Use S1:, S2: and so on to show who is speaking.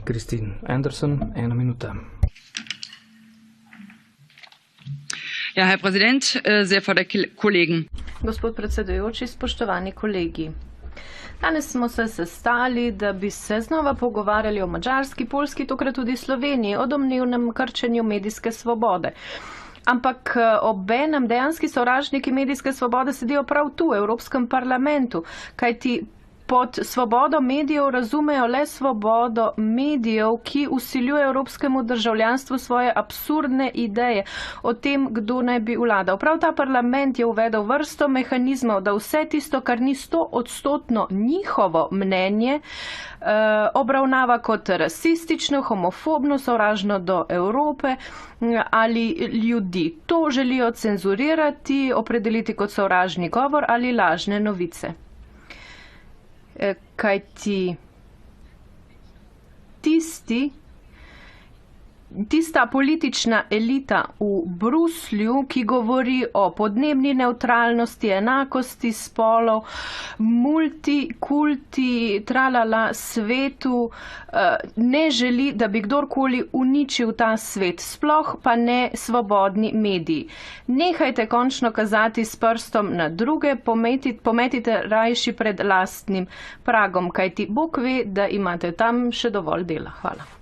S1: Christine Anderson, 1 minuta.
S2: Ja, Herr Präsident, sehr verehrte Kollegen.
S3: Gospod predsedujoči, spoštovani kolegi. Danes smo se sestali, da bi se znova pogovarjali o Madžarski, Poljski, tokrat tudi Sloveniji, o domnevnem krčenju medijske svobode. Ampak obenem dejanski sovražniki medijske svobode sedijo prav tu, v Evropskem parlamentu, kajti pod svobodo medijev razumejo le svobodo medijev, ki vsiljuje evropskemu državljanstvu svoje absurdne ideje o tem, kdo naj bi vladal. Prav ta parlament je uvedel vrsto mehanizmov, da vse tisto, kar ni 100% njihovo mnenje, obravnava kot rasistično, homofobno, sovražno do Evrope ali ljudi. To želijo cenzurirati, opredeliti kot sovražni govor ali lažne novice. Kajti tista politična elita v Bruslju, ki govori o podnebni nevtralnosti, enakosti spolov, multikulti, tralala svetu, ne želi, da bi kdorkoli uničil ta svet, sploh pa ne svobodni mediji. Nehajte končno kazati s prstom na druge, pometite rajši pred lastnim pragom, kajti Bog ve, da imate tam še dovolj dela. Hvala.